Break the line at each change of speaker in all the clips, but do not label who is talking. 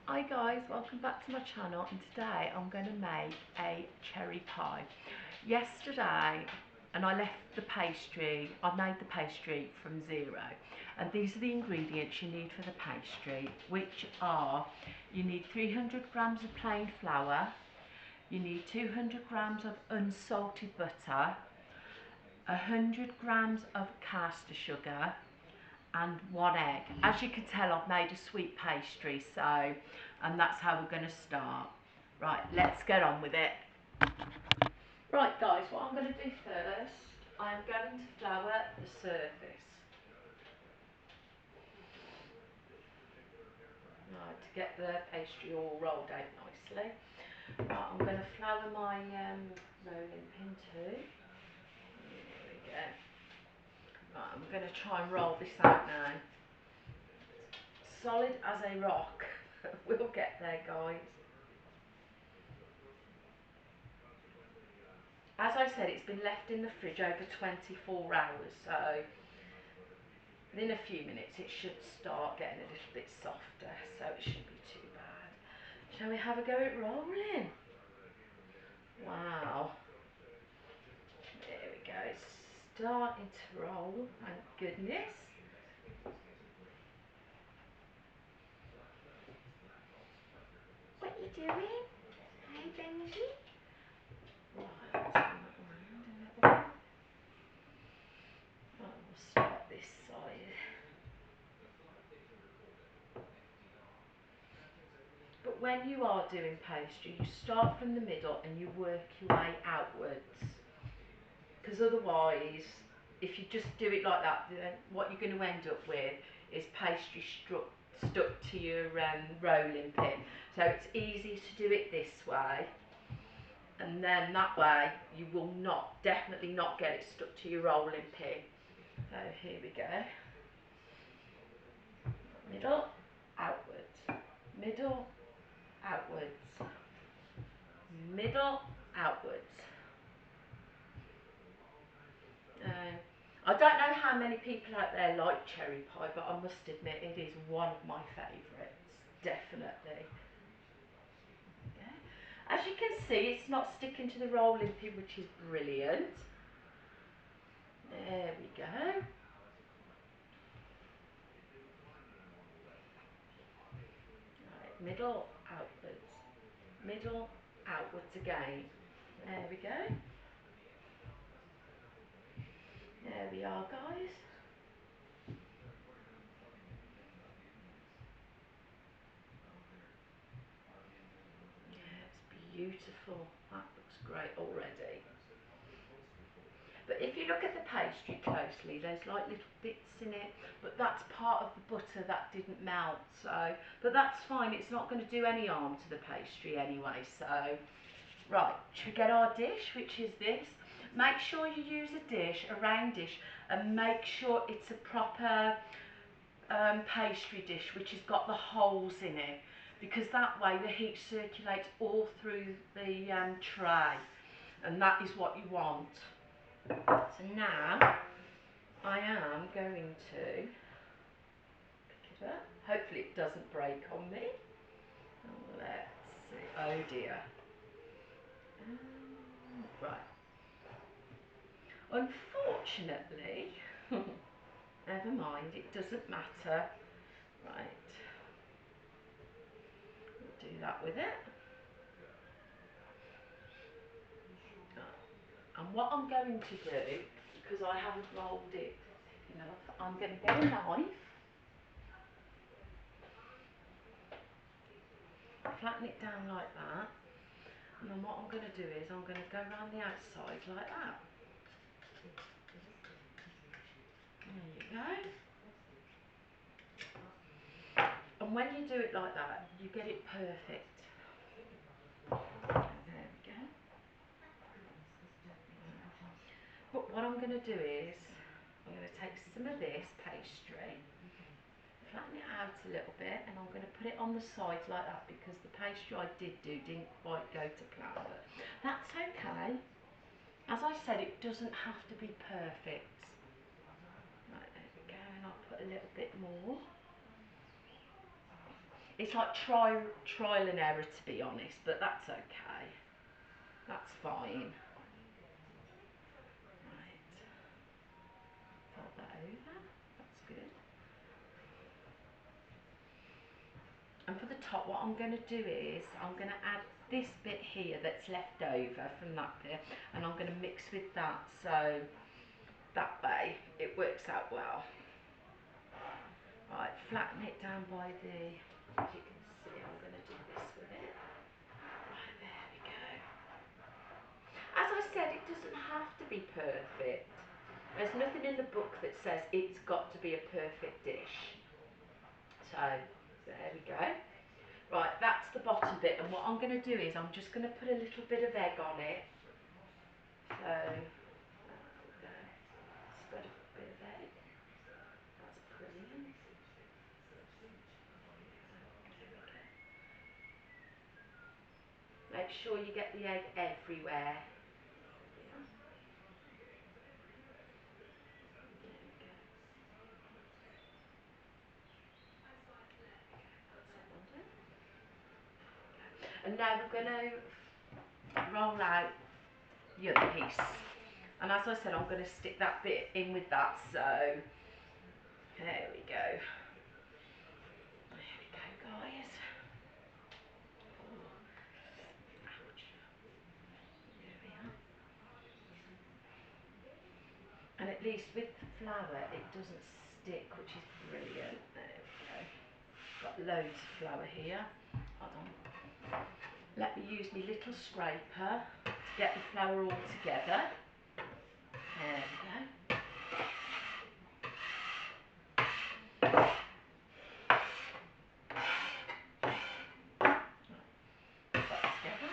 Hi guys, welcome back to my channel, and today I'm going to make a cherry pie. Yesterday, and I left the pastry, I made the pastry from zero, and these are the ingredients you need for the pastry, which are, you need 300 grams of plain flour, you need 200 grams of unsalted butter, 100 grams of caster sugar, and 1 egg. As you can tell, I've made a sweet pastry, and that's how we're going to start. Right, let's get on with it. Right guys, what I'm going to do first, I'm going to flour the surface. Right, to get the pastry all rolled out nicely. Right, I'm going to flour my rolling pin too. There we go. Right, I'm going to try and roll this out now. Solid as a rock. We'll get there, guys. As I said, it's been left in the fridge over 24 hours, so within a few minutes it should start getting a little bit softer, so it shouldn't be too bad. Shall we have a go at rolling? Wow. There we go, it's starting to roll, thank goodness. What are you doing? Hey Benji? Right, turn that around a little bit. Right, we'll start this side. But when you are doing pastry, you start from the middle and you work your way outwards. Because otherwise, if you just do it like that, then what you're going to end up with is pastry stuck to your rolling pin. So it's easy to do it this way, and then that way you will definitely not get it stuck to your rolling pin. So here we go. Middle, outwards, middle, outwards, middle, outwards. I don't know how many people out there like cherry pie, but I must admit it is one of my favourites, definitely. Okay. As you can see, it's not sticking to the rolling pin, which is brilliant. There we go. Right, middle, outwards, middle, outwards again. There we go. There we are, guys. Yeah, it's beautiful. That looks great already. But if you look at the pastry closely, there's like little bits in it, but that's part of the butter that didn't melt. So, but that's fine. It's not going to do any harm to the pastry anyway. So, right, should we get our dish, which is this? Make sure you use a dish, a round dish, and make sure it's a proper pastry dish, which has got the holes in it, because that way the heat circulates all through the tray, and that is what you want. So now I am going to pick it up. Hopefully it doesn't break on me. Oh, let's see. Oh dear. Right. Unfortunately, never mind, it doesn't matter. Right. We'll do that with it. And what I'm going to do, because I haven't rolled it enough, I'm going to get a knife, flatten it down like that, and then what I'm going to do is I'm going to go around the outside like that. There you go. And when you do it like that, you get it perfect. There we go. But what I'm going to do is, I'm going to take some of this pastry, flatten it out a little bit, and I'm going to put it on the sides like that, because the pastry I did do didn't quite go to plan, but that's okay. As I said, it doesn't have to be perfect. Right, there we go, and I'll put a little bit more. It's like trial and error, to be honest, but that's okay. That's fine. Right, fold that over. That's good. And for the top, what I'm going to do is I'm going to add this bit here that's left over from that bit, and I'm going to mix with that, so that way it works out well. Right, flatten it down by the, as you can see, I'm going to do this with it. Right, there we go. As I said, it doesn't have to be perfect. There's nothing in the book that says it's got to be a perfect dish. So, there we go. Right, that's the bottom bit, and what I'm going to do is I'm just going to put a little bit of egg on it. So, there we go. Spread a bit of egg. That's brilliant. Make sure you get the egg everywhere. And now we're going to roll out the other piece. And as I said, I'm going to stick that bit in with that, so there we go. There we go, guys. Ouch. There we are. And at least with the flour, it doesn't stick, which is brilliant. There we go. Got loads of flour here. Hold on. Let me use my little scraper to get the flour all together. There we go. Put that together.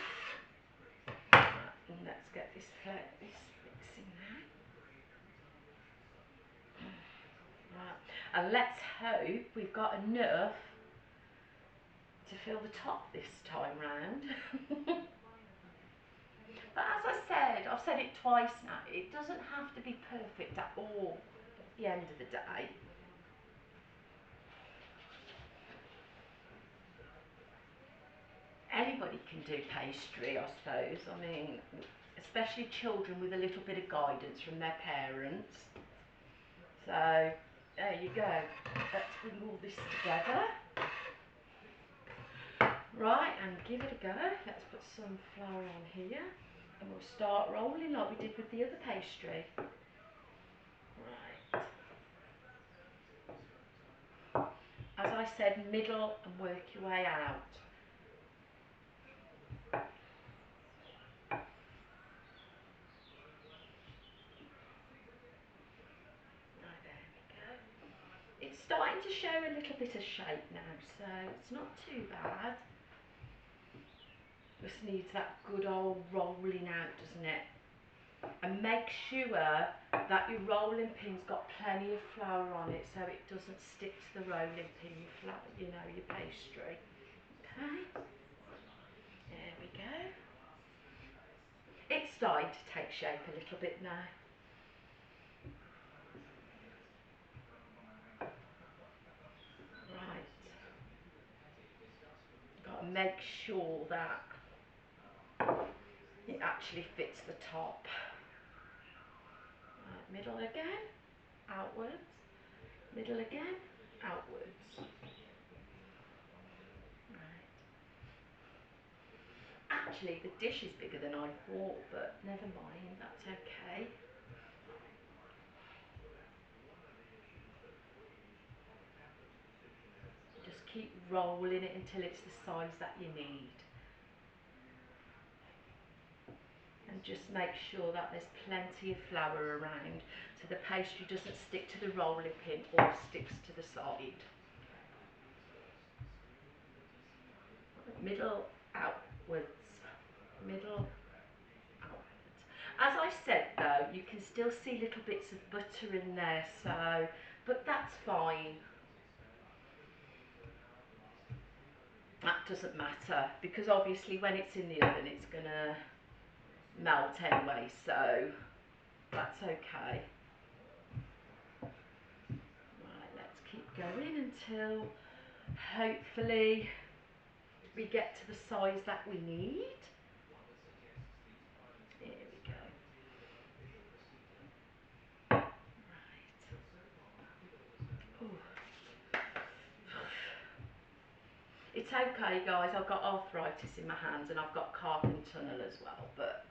Right, and let's get this mixing now. Right, and let's hope we've got enough to fill the top this time round. But as I said, I've said it twice now, it doesn't have to be perfect at all at the end of the day. Anybody can do pastry, I suppose. I mean, especially children with a little bit of guidance from their parents. So, there you go. Let's bring all this together. Right, and give it a go. Let's put some flour on here. And we'll start rolling like we did with the other pastry. Right. As I said, middle and work your way out. Right, there we go. It's starting to show a little bit of shape now, so it's not too bad. Just needs that good old rolling out, doesn't it? And make sure that your rolling pin's got plenty of flour on it so it doesn't stick to the rolling pin, you know, your pastry. Okay, there we go. It's starting to take shape a little bit now. Right, got to make sure that it actually fits the top. Right, middle again, outwards, middle again, outwards. Right. Actually, the dish is bigger than I thought, but never mind, that's okay. Just keep rolling it until it's the size that you need. And just make sure that there's plenty of flour around so the pastry doesn't stick to the rolling pin or sticks to the side. Middle, outwards, middle, outwards. As I said though, you can still see little bits of butter in there, so, but that's fine. That doesn't matter because obviously when it's in the oven it's going to melt anyway, so that's okay. Right, let's keep going until Hopefully we get to the size that we need. There we go. Right. Ooh. It's okay guys, I've got arthritis in my hands and I've got carpal tunnel as well, but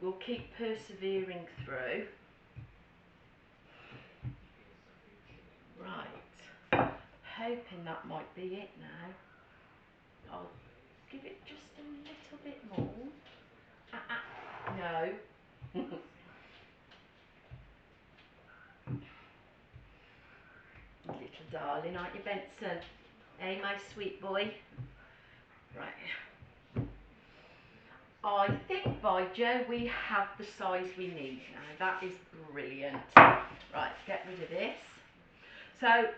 we'll keep persevering through. Right, hoping that might be it now. I'll give it just a little bit more. No. Little darling, aren't you, Benson? Hey, my sweet boy. Right. I think by Joe we have the size we need now. That is brilliant. Right, get rid of this. So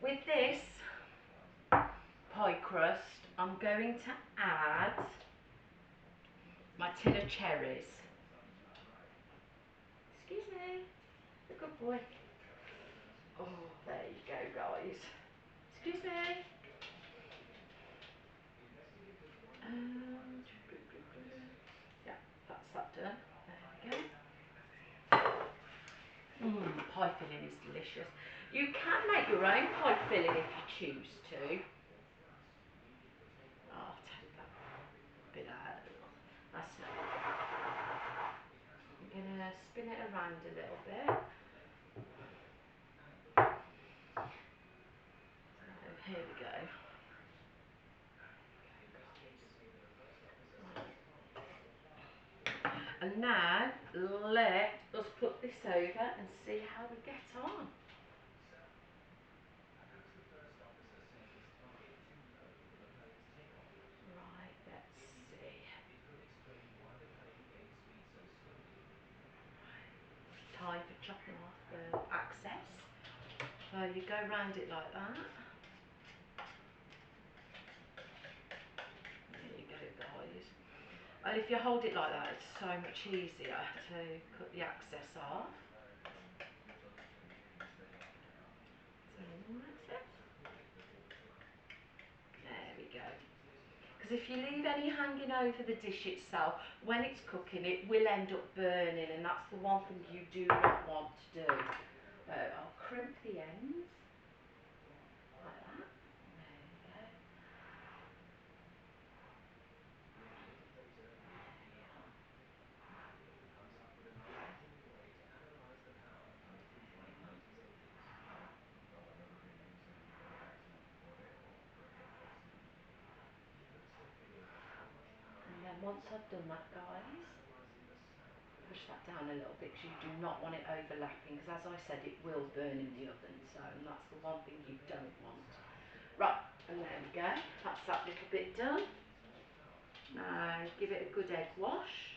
with this pie crust, I'm going to add my tin of cherries. Excuse me, the good boy. Oh, there you go, guys. Excuse me. Yeah, that's that done. There we go. Pie filling is delicious. You can make your own pie filling if you choose to. I'll take that bit out. That's lovely. I'm going to spin it around a little bit. So here we go. Right. And now let us put this over and see how we get on. Right, let's see. Time for chopping off the excess. So you go round it like that. There you go, guys. And if you hold it like that, it's so much easier to cut the excess off. There we go. Because if you leave any hanging over the dish itself, when it's cooking, it will end up burning, and that's the one thing you do not want to do. I'll crimp the ends like that. There we go. And then once I've done that, guys, push that down a little bit because you do not want it overlapping, because as I said, it will burn in the oven, so and that's the one thing you don't want. Right, and there we go, that's that little bit done. Now give it a good egg wash.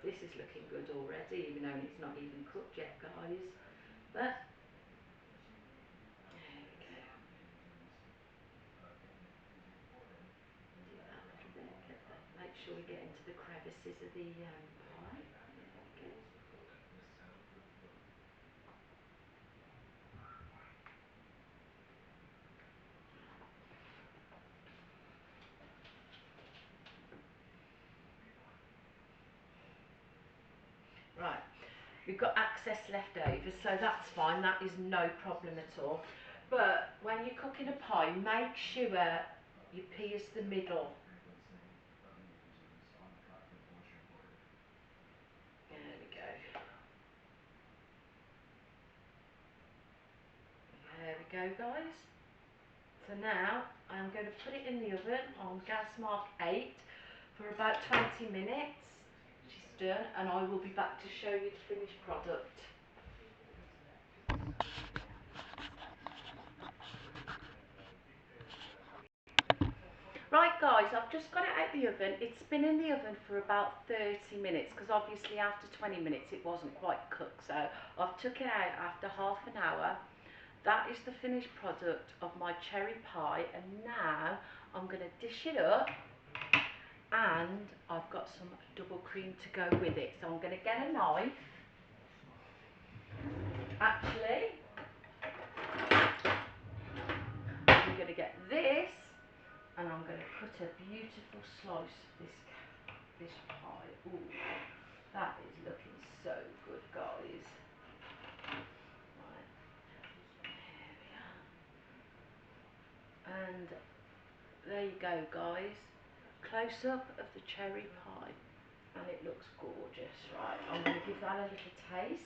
This is looking good already, even though it's not even cooked yet, guys. But there we go. Do that little bit. Make sure we get into the crevices of the pie. There we go. Right, we've got excess left over, so that's fine. That is no problem at all. But when you're cooking a pie, make sure you pierce the middle. There we go. There we go, guys. So now I'm going to put it in the oven on gas mark 8 for about 20 minutes. She's done, and I will be back to show you the finished product. Right guys, I've just got it out the oven. It's been in the oven for about 30 minutes because obviously after 20 minutes it wasn't quite cooked. So I've took it out after half an hour. That is the finished product of my cherry pie, and now I'm going to dish it up, and I've got some double cream to go with it. So I'm going to get a knife. Actually, I'm going to get this, and I'm going to cut a beautiful slice of this pie. Ooh, that is looking so good, guys. Right, here we are. And there you go, guys. Close up of the cherry pie, and it looks gorgeous. Right, I'm going to give that a little taste.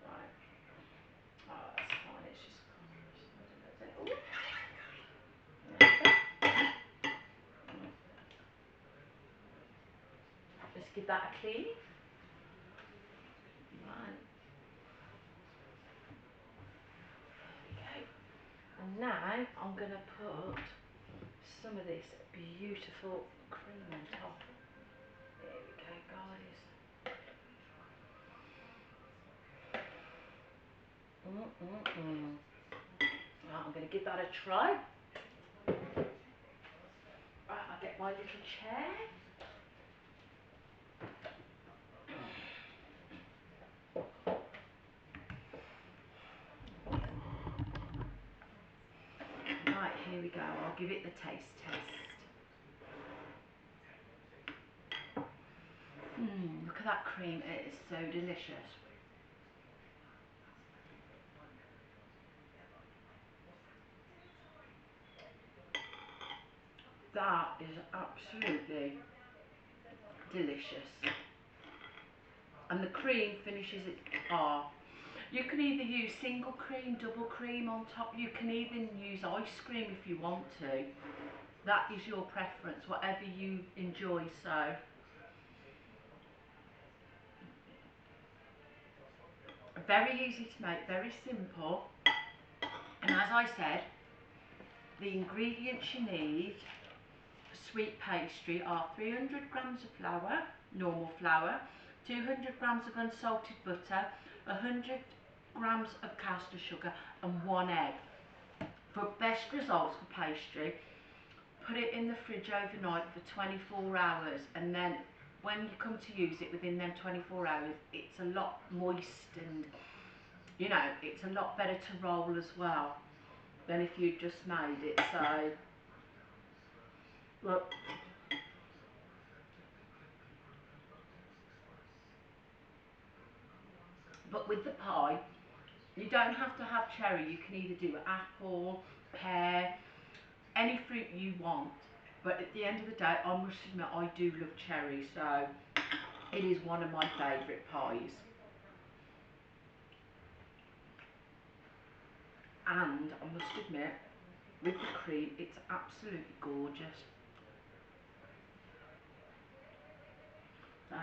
Right. Oh, that's fine. It's just ooh. Let's give that a clean. Right. There we go. And now I'm going to put some of this beautiful cream on top. There we go, guys. Right, I'm going to give that a try. Right, I'll get my little chair. Right, here we go. I'll give it the taste test. Look at that cream. It is so delicious. That is absolutely delicious. And the cream finishes it off. You can either use single cream, double cream on top. You can even use ice cream if you want to. That is your preference, whatever you enjoy. So very easy to make, very simple. And as I said, the ingredients you need for sweet pastry are 300 grams of flour, normal flour, 200 grams of unsalted butter, 100 grams of caster sugar, and 1 egg. For best results for pastry, put it in the fridge overnight for 24 hours, and then when you come to use it within them 24 hours, it's a lot moist, and you know, it's a lot better to roll as well than if you just made it. So look, but with the pie you don't have to have cherry. You can either do apple, pear, any fruit you want, but at the end of the day I must admit I do love cherry, so it is one of my favourite pies. And I must admit, with the cream, it's absolutely gorgeous. So,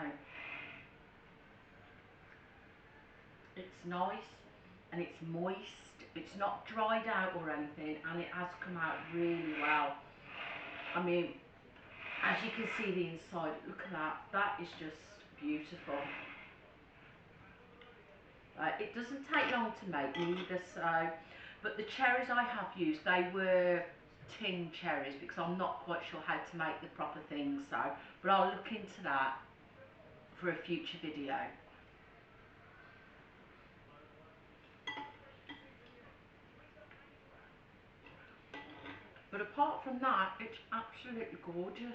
it's nice and it's moist. It's not dried out or anything, and it has come out really well. I mean, as you can see the inside, look at that. That is just beautiful. It doesn't take long to make neither, so, but the cherries I have used, they were tin cherries because I'm not quite sure how to make the proper things, so, but I'll look into that for a future video. But apart from that, it's absolutely gorgeous.